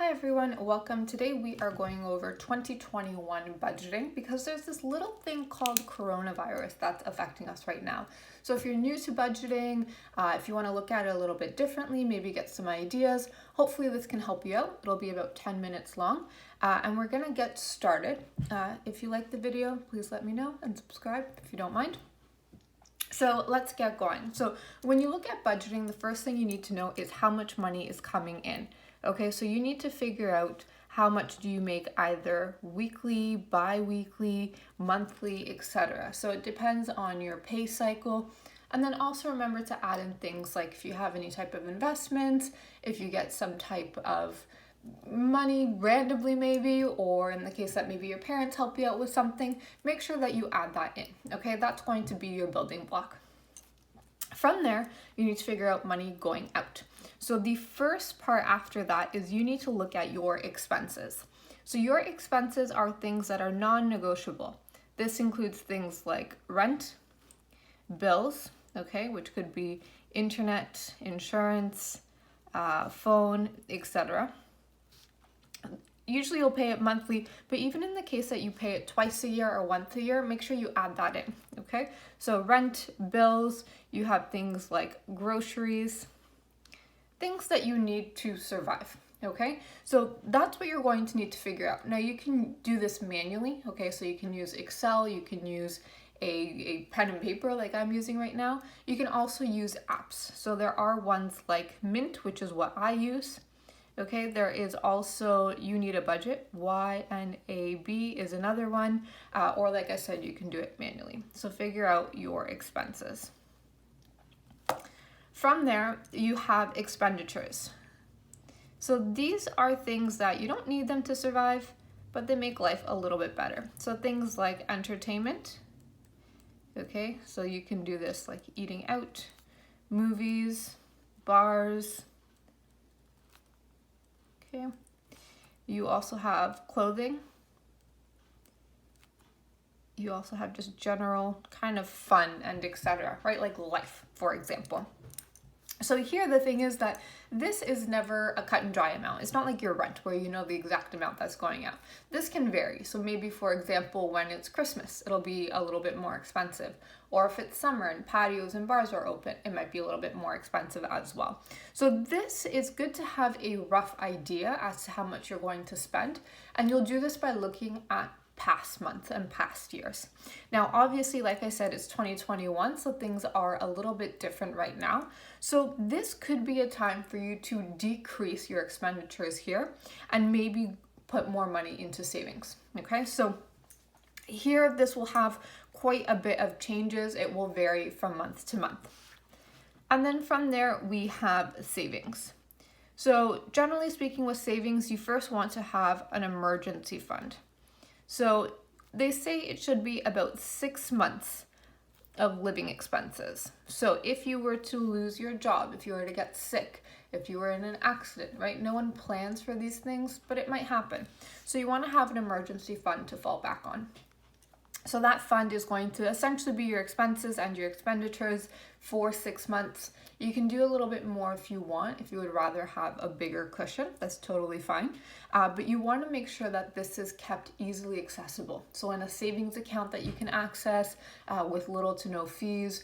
Hi everyone, welcome. Today we are going over 2021 budgeting because there's this little thing called coronavirus that's affecting us right now. So if you're new to budgeting, if you want to look at it a little bit differently, maybe get some ideas, hopefully this can help you out. It'll be about 10 minutes long and we're gonna get started. If you like the video, please let me know and subscribe if you don't mind. So let's get going. So when you look at budgeting, the first thing you need to know is how much money is coming in. Okay, so you need to figure out how much do you make either weekly, bi-weekly, monthly, etc. So it depends on your pay cycle. And then also remember to add in things like if you have any type of investments, if you get some type of money randomly maybe, or in the case that maybe your parents help you out with something, make sure that you add that in. Okay, that's going to be your building block. From there, you need to figure out money going out. So the first part after that is you need to look at your expenses. So your expenses are things that are non-negotiable. This includes things like rent, bills, okay, which could be internet, insurance, phone, etc. Usually you'll pay it monthly, but even in the case that you pay it twice a year or once a year, make sure you add that in, okay? So rent, bills, you have things like groceries, things that you need to survive, okay? So that's what you're going to need to figure out. Now you can do this manually, okay? So you can use Excel, you can use a pen and paper like I'm using right now. You can also use apps. So there are ones like Mint, which is what I use. Okay, there is also You Need a Budget, YNAB is another one, or like I said, you can do it manually. So figure out your expenses. From there, you have expenditures. So these are things that you don't need them to survive, but they make life a little bit better. So things like entertainment, okay, so you can do this like eating out, movies, bars. Okay. You also have clothing. You also have just general kind of fun and etc., right? Like life, for example. So here the thing is that this is never a cut and dry amount. It's not like your rent where you know the exact amount that's going out. This can vary. So maybe, for example, when it's Christmas, it'll be a little bit more expensive. Or if it's summer and patios and bars are open, it might be a little bit more expensive as well. So this is good to have a rough idea as to how much you're going to spend. And you'll do this by looking at past months and past years. Now, obviously, like I said, it's 2021, so things are a little bit different right now. So this could be a time for you to decrease your expenditures here and maybe put more money into savings. Okay, so here this will have quite a bit of changes. It will vary from month to month. And then from there, we have savings. So generally speaking with savings, you first want to have an emergency fund. So they say it should be about 6 months of living expenses. So if you were to lose your job, if you were to get sick, if you were in an accident, right? No one plans for these things, but it might happen. So you want to have an emergency fund to fall back on. So that fund is going to essentially be your expenses and your expenditures for 6 months. You can do a little bit more if you want. If you would rather have a bigger cushion, that's totally fine. But you want to make sure that this is kept easily accessible. So in a savings account that you can access with little to no fees,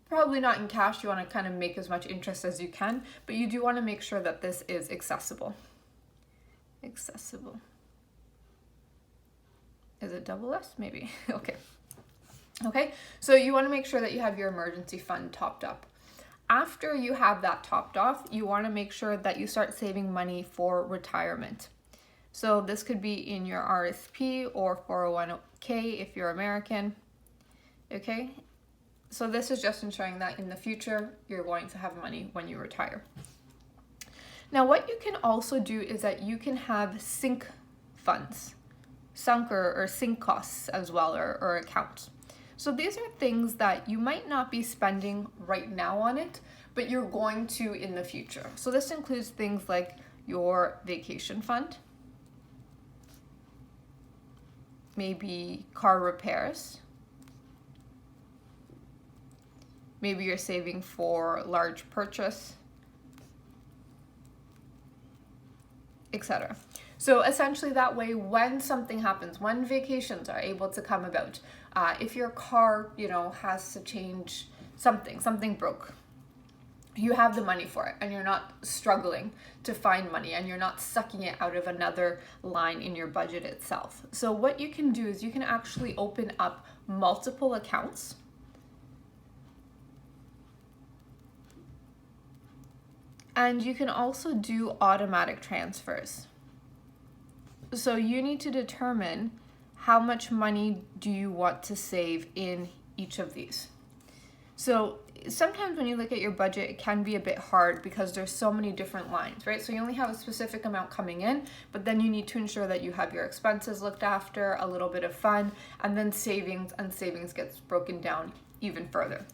probably not in cash. You want to kind of make as much interest as you can, but you do want to make sure that this is accessible. Accessible. Is it double S? Maybe. Okay. Okay, so you want to make sure that you have your emergency fund topped up. After you have that topped off, you want to make sure that you start saving money for retirement. So this could be in your RSP or 401k if you're American. Okay, so this is just ensuring that in the future, you're going to have money when you retire. Now, what you can also do is that you can have sink funds. Sunk or sink costs as well, or accounts. So these are things that you might not be spending right now on it, but you're going to in the future. So this includes things like your vacation fund, maybe car repairs, maybe you're saving for large purchase, etc. So essentially that way, when something happens, when vacations are able to come about, if your car, has to change something broke, you have the money for it, and you're not struggling to find money, and you're not sucking it out of another line in your budget itself. So what you can do is you can actually open up multiple accounts. And you can also do automatic transfers. So you need to determine how much money do you want to save in each of these. So sometimes when you look at your budget, it can be a bit hard because there's so many different lines, right? So you only have a specific amount coming in, but then you need to ensure that you have your expenses looked after, a little bit of fun, and then savings, and savings gets broken down even further.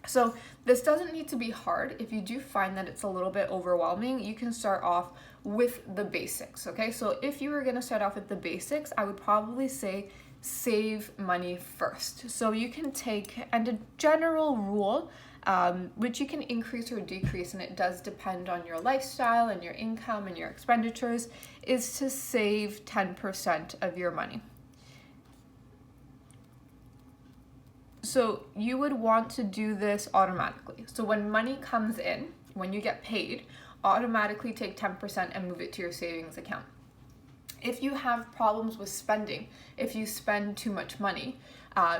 So this doesn't need to be hard. If you do find that it's a little bit overwhelming, you can start off with the basics, okay? So if you were gonna start off with the basics, I would probably say save money first. So you can take, and a general rule, which you can increase or decrease, and it does depend on your lifestyle and your income and your expenditures, is to save 10% of your money. So you would want to do this automatically. So when money comes in, when you get paid, automatically take 10% and move it to your savings account. If you have problems with spending, if you spend too much money,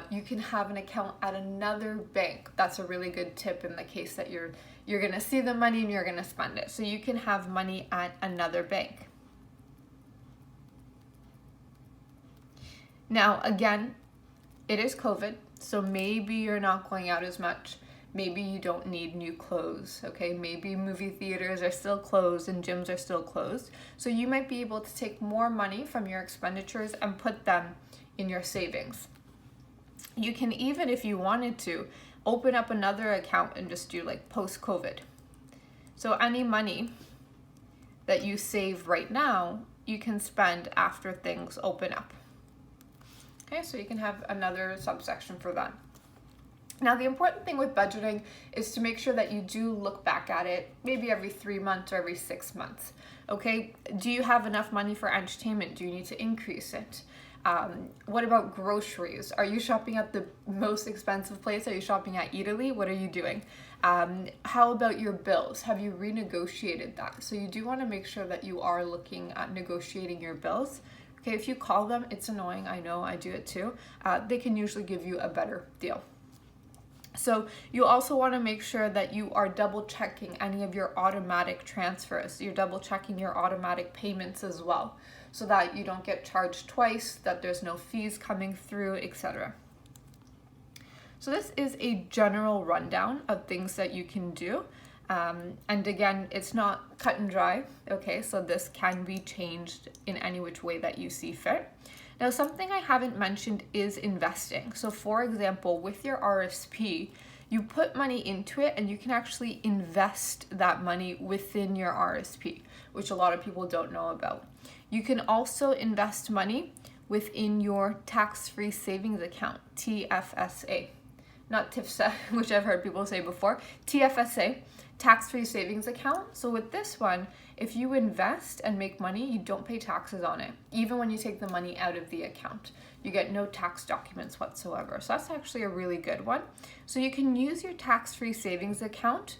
you can have an account at another bank. That's a really good tip in the case that you're gonna see the money and you're gonna spend it. So you can have money at another bank. Now, again, it is COVID, so maybe you're not going out as much. Maybe you don't need new clothes, okay? Maybe movie theaters are still closed and gyms are still closed. So you might be able to take more money from your expenditures and put them in your savings. You can even, if you wanted to, open up another account and just do like post-COVID. So any money that you save right now, you can spend after things open up. Okay, so you can have another subsection for that. Now, the important thing with budgeting is to make sure that you do look back at it maybe every 3 months or every 6 months. Okay, do you have enough money for entertainment? Do you need to increase it? What about groceries? Are you shopping at the most expensive place? Are you shopping at Italy? What are you doing? How about your bills? Have you renegotiated that? So you do want to make sure that you are looking at negotiating your bills. Okay, if you call them, it's annoying. I know, I do it too. They can usually give you a better deal. So you also want to make sure that you are double checking any of your automatic transfers. You're double checking your automatic payments as well, so that you don't get charged twice, that there's no fees coming through, etc. So this is a general rundown of things that you can do. And again, it's not cut and dry, okay? So this can be changed in any which way that you see fit. Now, something I haven't mentioned is investing. So for example, with your RSP, you put money into it and you can actually invest that money within your RSP, which a lot of people don't know about. You can also invest money within your tax-free savings account, TFSA. Not TIFSA, which I've heard people say before, TFSA, tax-free savings account. So with this one, if you invest and make money, you don't pay taxes on it. Even when you take the money out of the account, you get no tax documents whatsoever. So that's actually a really good one. So you can use your tax-free savings account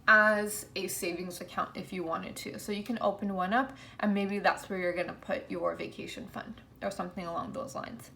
as a savings account if you wanted to. So you can open one up and maybe that's where you're gonna put your vacation fund or something along those lines.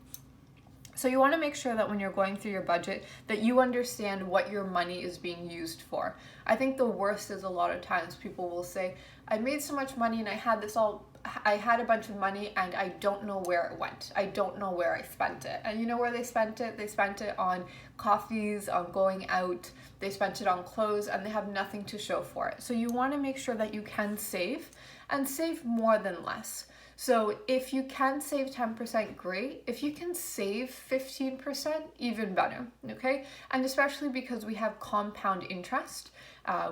So you want to make sure that when you're going through your budget that you understand what your money is being used for. I think the worst is a lot of times people will say, I made so much money and I had a bunch of money and I don't know where it went. I don't know where I spent it. And you know where they spent it? They spent it on coffees, on going out, they spent it on clothes, and they have nothing to show for it. So you want to make sure that you can save and save more than less. So if you can save 10%, great. If you can save 15%, even better, okay? And especially because we have compound interest,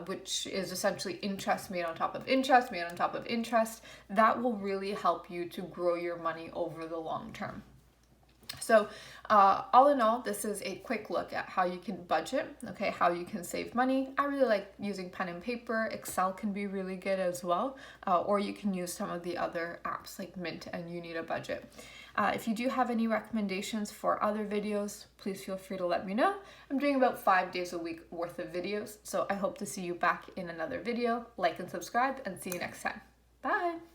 which is essentially interest made on top of interest, made on top of interest, that will really help you to grow your money over the long term. So all in all, this is a quick look at how you can budget, okay, how you can save money. I really like using pen and paper. Excel can be really good as well, or you can use some of the other apps like Mint and YNAB. If you do have any recommendations for other videos, please feel free to let me know. I'm doing about 5 days a week worth of videos, so I hope to see you back in another video. Like and subscribe, and see you next time. Bye!